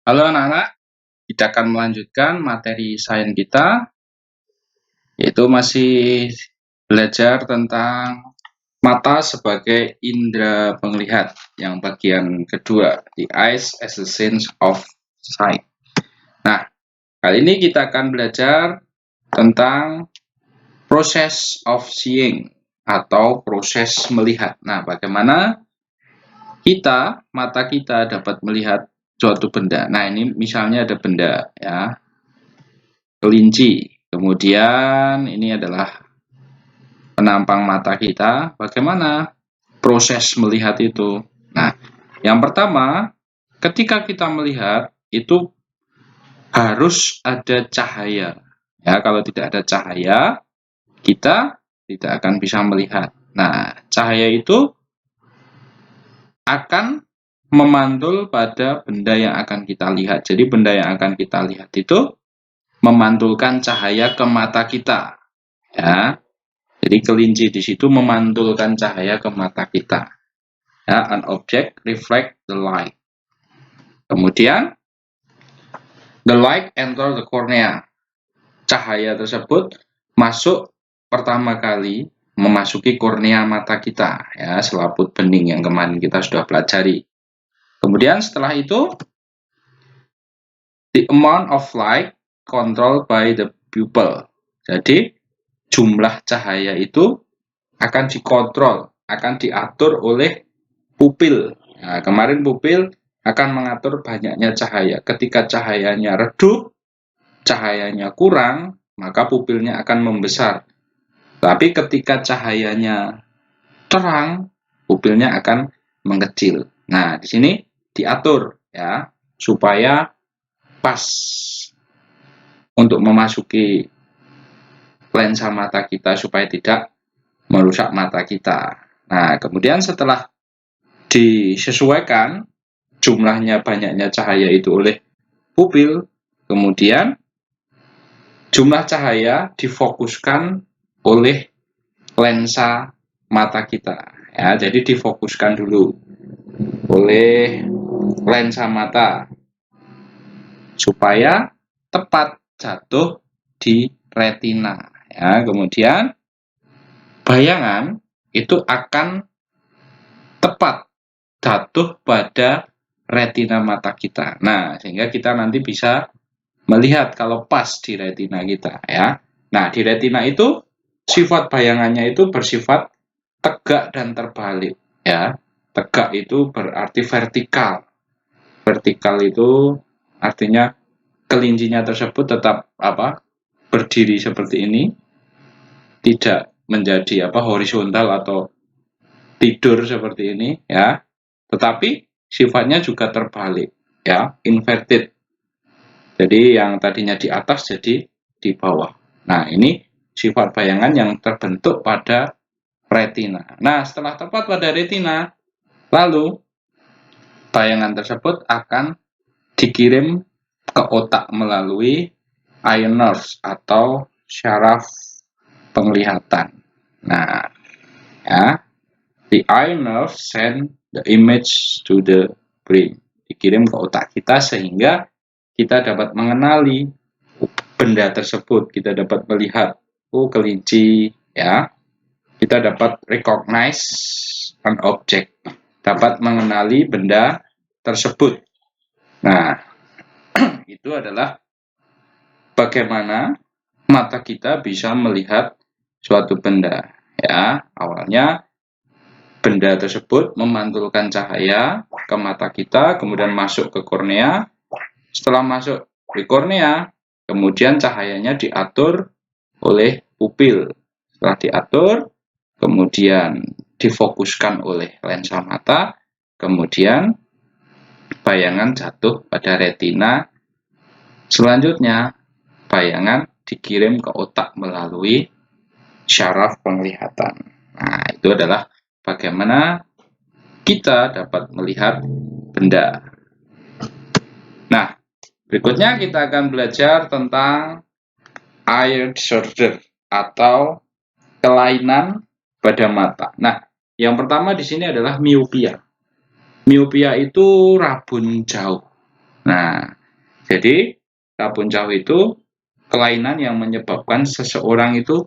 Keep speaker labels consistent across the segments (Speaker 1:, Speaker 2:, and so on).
Speaker 1: Halo anak-anak, kita akan melanjutkan materi sains kita, yaitu masih belajar tentang mata sebagai indera penglihat, yang bagian kedua, the eyes as a sense of sight. Nah, kali ini kita akan belajar tentang process of seeing atau proses melihat. Nah, bagaimana mata kita dapat melihat suatu benda. Nah, ini misalnya ada benda, ya, kelinci. Kemudian ini adalah penampang mata kita. Bagaimana proses melihat itu? Nah, yang pertama, ketika kita melihat itu harus ada cahaya. Ya, kalau tidak ada cahaya, kita tidak akan bisa melihat. Nah, cahaya itu akan memantul pada benda yang akan kita lihat. Jadi benda yang akan kita lihat itu memantulkan cahaya ke mata kita. Ya. Jadi kelinci di situ memantulkan cahaya ke mata kita. Ya, an object reflect the light. Kemudian the light enter the cornea. Cahaya tersebut masuk pertama kali memasuki kornea mata kita, ya, selaput bening yang kemarin kita sudah pelajari. Kemudian setelah itu the amount of light controlled by the pupil. Jadi jumlah cahaya itu akan dikontrol, akan diatur oleh pupil. Nah, kemarin pupil akan mengatur banyaknya cahaya. Ketika cahayanya redup, cahayanya kurang, maka pupilnya akan membesar. Tapi ketika cahayanya terang, pupilnya akan mengecil. Nah, di sini diatur, ya, supaya pas untuk memasuki lensa mata kita, supaya tidak merusak mata kita. Nah, kemudian setelah disesuaikan jumlahnya banyaknya cahaya itu oleh pupil, kemudian jumlah cahaya difokuskan oleh lensa mata kita. Ya, jadi difokuskan dulu oleh lensa mata supaya tepat jatuh di retina. Ya, kemudian bayangan itu akan tepat jatuh pada retina mata kita. Nah, sehingga kita nanti bisa melihat kalau pas di retina kita, ya. Nah, di retina itu sifat bayangannya itu bersifat tegak dan terbalik, ya. Tegak itu berarti vertikal. Vertikal itu artinya kelincinya tersebut tetap berdiri seperti ini, tidak menjadi horizontal atau tidur seperti ini, ya. Tetapi sifatnya juga terbalik, ya, inverted. Jadi yang tadinya di atas jadi di bawah. Nah, ini sifat bayangan yang terbentuk pada retina. Nah, setelah tepat pada retina, lalu bayangan tersebut akan dikirim ke otak melalui eye nerves atau syaraf penglihatan. Nah, ya, the eye nerve send the image to the brain. Dikirim ke otak kita sehingga kita dapat mengenali benda tersebut, kita dapat melihat kelinci, ya. Kita dapat recognize an object, dapat mengenali benda tersebut. Nah, itu adalah bagaimana mata kita bisa melihat suatu benda, ya. Awalnya benda tersebut memantulkan cahaya ke mata kita, kemudian masuk ke kornea. Setelah masuk di kornea, kemudian cahayanya diatur oleh pupil. Setelah diatur, kemudian difokuskan oleh lensa mata, kemudian bayangan jatuh pada retina. Selanjutnya, bayangan dikirim ke otak melalui syaraf penglihatan. Nah, itu adalah bagaimana kita dapat melihat benda. Nah, berikutnya kita akan belajar tentang eye disorder atau kelainan pada mata. Nah, yang pertama di sini adalah miopia. Miopia itu rabun jauh. Nah, jadi rabun jauh itu kelainan yang menyebabkan seseorang itu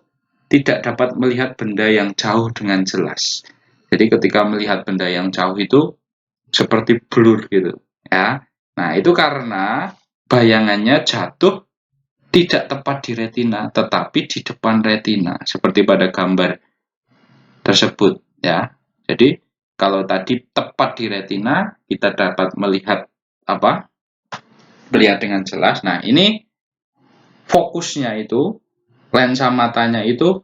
Speaker 1: tidak dapat melihat benda yang jauh dengan jelas. Jadi ketika melihat benda yang jauh itu seperti blur gitu, ya. Nah, itu karena bayangannya jatuh tidak tepat di retina, tetapi di depan retina, seperti pada gambar tersebut, ya. Jadi kalau tadi tepat di retina, kita dapat melihat apa? Melihat dengan jelas. Nah, ini fokusnya itu, lensa matanya itu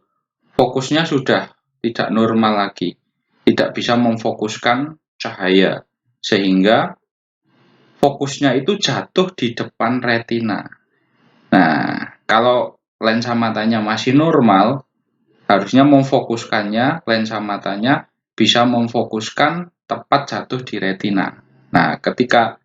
Speaker 1: fokusnya sudah tidak normal lagi, tidak bisa memfokuskan cahaya, sehingga fokusnya itu jatuh di depan retina. Nah, kalau lensa matanya masih normal, harusnya memfokuskannya, lensa matanya bisa memfokuskan tepat jatuh di retina. Nah, ketika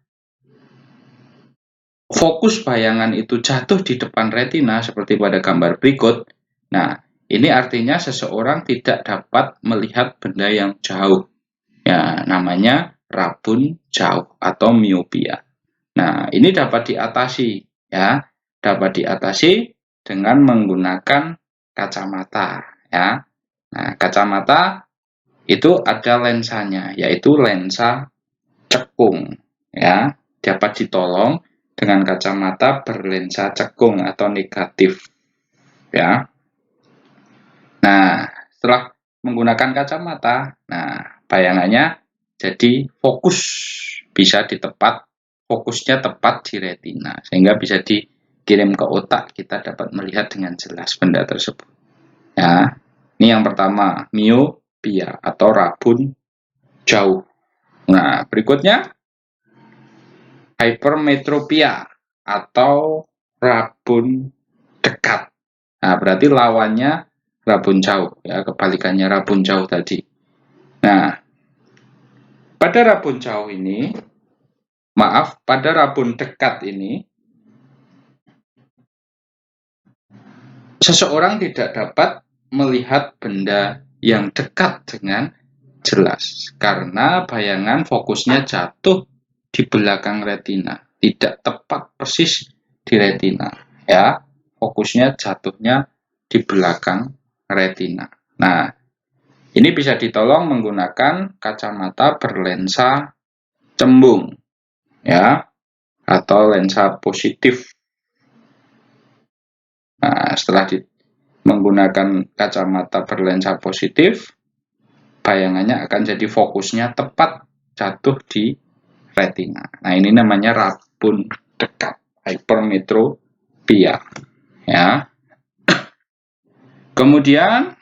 Speaker 1: fokus bayangan itu jatuh di depan retina seperti pada gambar berikut, nah ini artinya seseorang tidak dapat melihat benda yang jauh. Ya, namanya rabun jauh atau miopia. Nah, ini dapat diatasi, ya. Dapat diatasi dengan menggunakan kacamata, ya. Nah, kacamata itu ada lensanya, yaitu lensa cekung, ya. Dapat ditolong dengan kacamata berlensa cekung atau negatif, ya. Nah, setelah menggunakan kacamata, nah bayangannya jadi fokus, bisa di tepat, fokusnya tepat di retina, sehingga bisa dikirim ke otak, kita dapat melihat dengan jelas benda tersebut. Ya, ini yang pertama, miopia atau rabun jauh. Nah, berikutnya hypermetropia atau rabun dekat. Nah, berarti lawannya rabun jauh, ya, kebalikannya rabun jauh tadi. Nah, pada rabun jauh ini, pada rabun dekat ini, seseorang tidak dapat melihat benda yang dekat dengan jelas karena bayangan fokusnya jatuh di belakang retina, tidak tepat persis di retina, ya. Fokusnya jatuhnya di belakang retina. Nah, ini bisa ditolong menggunakan kacamata berlensa cembung, ya, atau lensa positif. Nah, setelah menggunakan kacamata berlensa positif, bayangannya akan jadi fokusnya tepat jatuh di retina. Nah, ini namanya rabun dekat, hypermetropia, ya. Kemudian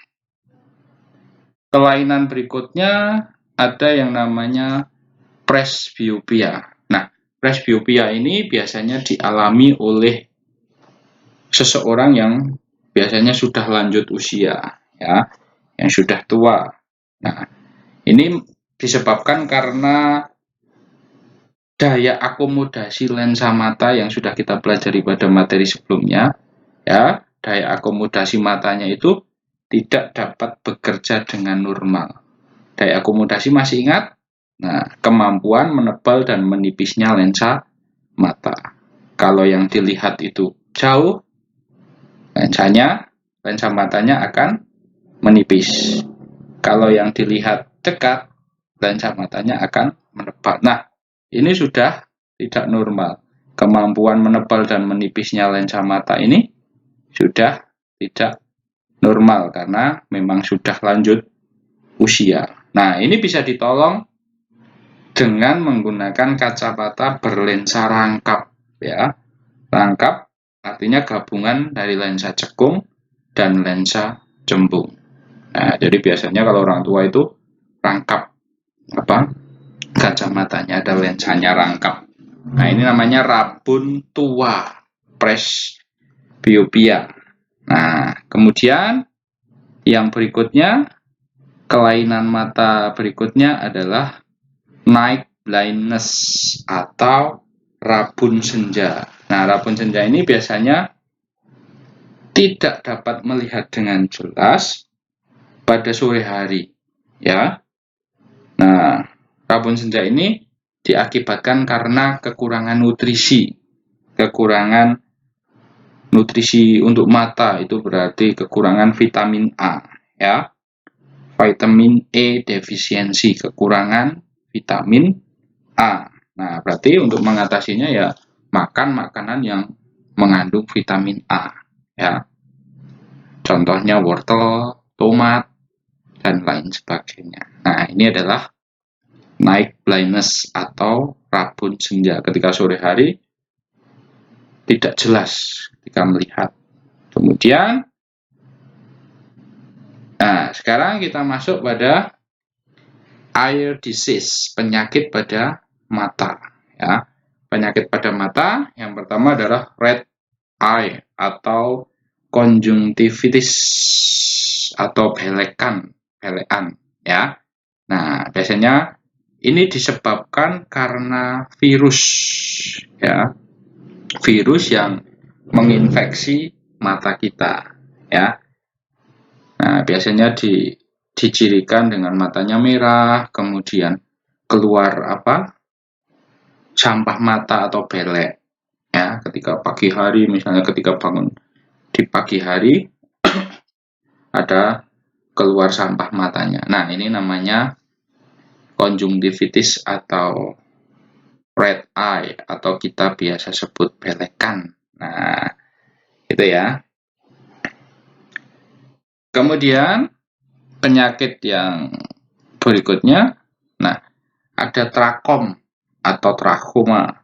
Speaker 1: kelainan berikutnya ada yang namanya presbiopia. Nah, presbiopia ini biasanya dialami oleh seseorang yang biasanya sudah lanjut usia, ya, yang sudah tua. Nah, ini disebabkan karena daya akomodasi lensa mata yang sudah kita pelajari pada materi sebelumnya, ya, daya akomodasi matanya itu tidak dapat bekerja dengan normal. Daya akomodasi masih ingat? Nah, kemampuan menebal dan menipisnya lensa mata. Kalau yang dilihat itu jauh, lensa matanya akan menipis. Kalau yang dilihat dekat, lensa matanya akan menebal. Nah, ini sudah tidak normal. Kemampuan menebal dan menipisnya lensa mata ini sudah tidak normal karena memang sudah lanjut usia. Nah, ini bisa ditolong dengan menggunakan kacamata berlensa rangkap, ya. Rangkap artinya gabungan dari lensa cekung dan lensa cembung. Nah, jadi biasanya kalau orang tua itu rangkap kacamatanya, ada lensanya rangkap. Nah, ini namanya rabun tua, presbiopia. Nah, kemudian yang berikutnya, kelainan mata berikutnya adalah night blindness atau rabun senja. Nah, rabun senja ini biasanya tidak dapat melihat dengan jelas pada sore hari, ya. Nah, rabun senja ini diakibatkan karena kekurangan nutrisi. Kekurangan nutrisi untuk mata itu berarti kekurangan vitamin A, ya. Vitamin E defisiensi, kekurangan vitamin A. Nah, berarti untuk mengatasinya ya makan makanan yang mengandung vitamin A, ya. Contohnya wortel, tomat, dan lain sebagainya. Nah, ini adalah night blindness atau rabun senja, ketika sore hari tidak jelas ketika melihat. Kemudian, nah sekarang kita masuk pada eye disease, penyakit pada mata, ya. Penyakit pada mata yang pertama adalah red eye atau konjungtivitis atau belekan, ya. Nah, biasanya ini disebabkan karena virus, ya. Virus yang menginfeksi mata kita, ya. Nah, biasanya dicirikan dengan matanya merah, kemudian keluar sampah mata atau belek, ya. Ketika pagi hari, misalnya ketika bangun di pagi hari ada keluar sampah matanya. Nah, ini namanya konjungtivitis atau red eye atau kita biasa sebut belekan. Nah, itu ya. Kemudian penyakit yang berikutnya, nah ada trakom atau trachoma.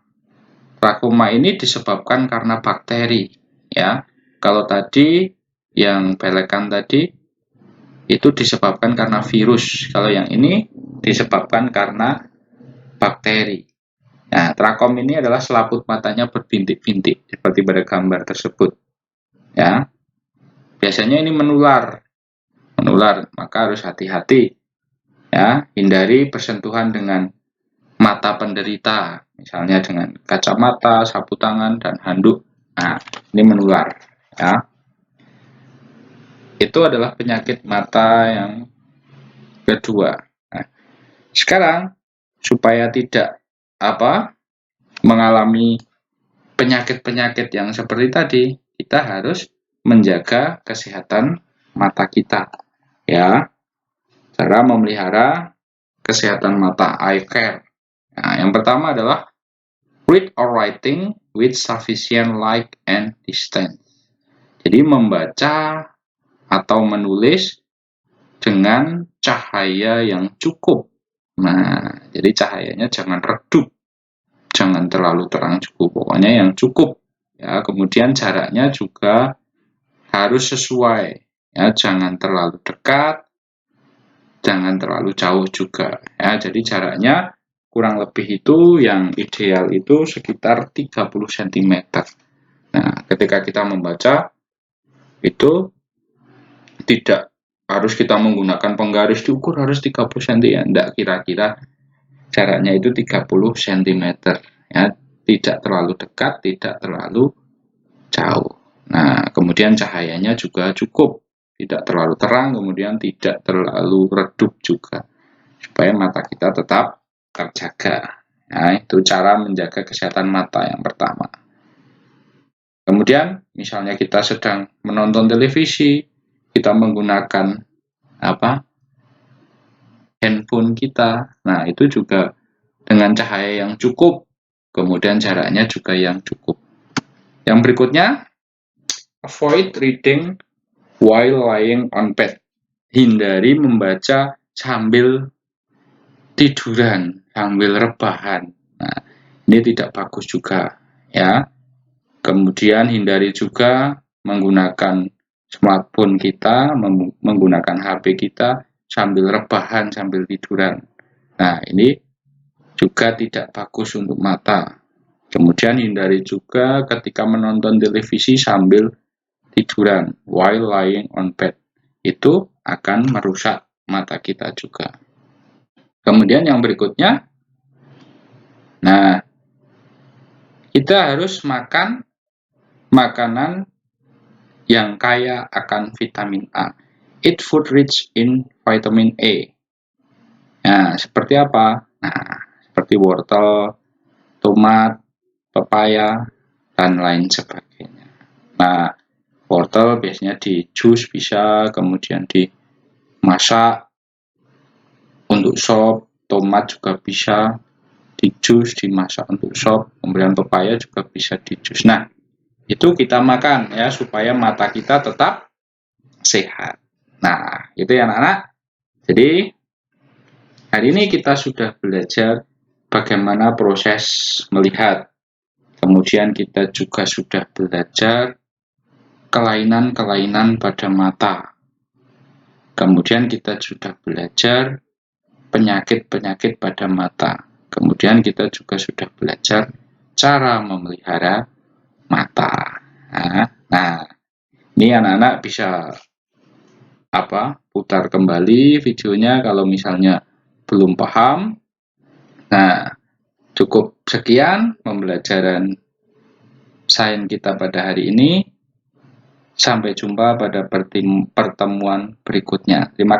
Speaker 1: Trachoma ini disebabkan karena bakteri, ya. Kalau tadi yang belekan tadi itu disebabkan karena virus. Kalau yang ini disebabkan karena bakteri. Nah, trakom ini adalah selaput matanya berbintik-bintik seperti pada gambar tersebut, ya. Biasanya ini menular, maka harus hati-hati, ya. Hindari bersentuhan dengan mata penderita, misalnya dengan kacamata, sapu tangan, dan handuk. Nah, ini menular, ya. Itu adalah penyakit mata yang kedua. Nah, sekarang supaya tidak mengalami penyakit-penyakit yang seperti tadi, kita harus menjaga kesehatan mata kita, ya. Cara memelihara kesehatan mata, eye care. Nah, yang pertama adalah read or writing with sufficient light and distance. Jadi membaca atau menulis dengan cahaya yang cukup. Nah, jadi cahayanya jangan redup, jangan terlalu terang cukup, pokoknya yang cukup, ya. Kemudian jaraknya juga harus sesuai, ya. Jangan terlalu dekat, jangan terlalu jauh juga, ya. Jadi jaraknya kurang lebih itu yang ideal itu sekitar 30 cm. Nah, ketika kita membaca itu tidak harus kita menggunakan penggaris diukur harus 30 cm, ya. Enggak, kira-kira jaraknya itu 30 cm, ya. Tidak terlalu dekat, tidak terlalu jauh. Nah, kemudian cahayanya juga cukup, tidak terlalu terang, kemudian tidak terlalu redup juga, supaya mata kita tetap terjaga. Nah, itu cara menjaga kesehatan mata yang pertama. Kemudian, misalnya kita sedang menonton televisi, kita menggunakan handphone kita. Nah, itu juga dengan cahaya yang cukup, kemudian jaraknya juga yang cukup. Yang berikutnya, avoid reading while lying on bed. Hindari membaca sambil tiduran, sambil rebahan. Nah, ini tidak bagus juga, ya. Kemudian hindari juga menggunakan smartphone kita, menggunakan HP kita sambil rebahan, sambil tiduran. Nah, ini juga tidak bagus untuk mata. Kemudian hindari juga ketika menonton televisi sambil tiduran, while lying on bed. Itu akan merusak mata kita juga. Kemudian yang berikutnya, nah, kita harus makan makanan yang kaya akan vitamin A. Eat food rich in vitamin A. Nah, seperti apa? Nah, seperti seperti wortel, tomat, pepaya, dan lain sebagainya. Nah, wortel biasanya di jus bisa, kemudian dimasak untuk sop, tomat juga bisa di jus, dimasak untuk sop, kemudian pepaya juga bisa di jus. Nah, itu kita makan ya supaya mata kita tetap sehat. Nah, itu ya anak-anak. Jadi, hari ini kita sudah belajar bagaimana proses melihat. Kemudian kita juga sudah belajar kelainan-kelainan pada mata. Kemudian kita sudah belajar penyakit-penyakit pada mata. Kemudian kita juga sudah belajar cara memelihara mata. Nah, ini anak-anak bisa putar kembali videonya kalau misalnya belum paham. Nah, cukup sekian pembelajaran sains kita pada hari ini. Sampai jumpa pada pertemuan berikutnya. Terima kasih.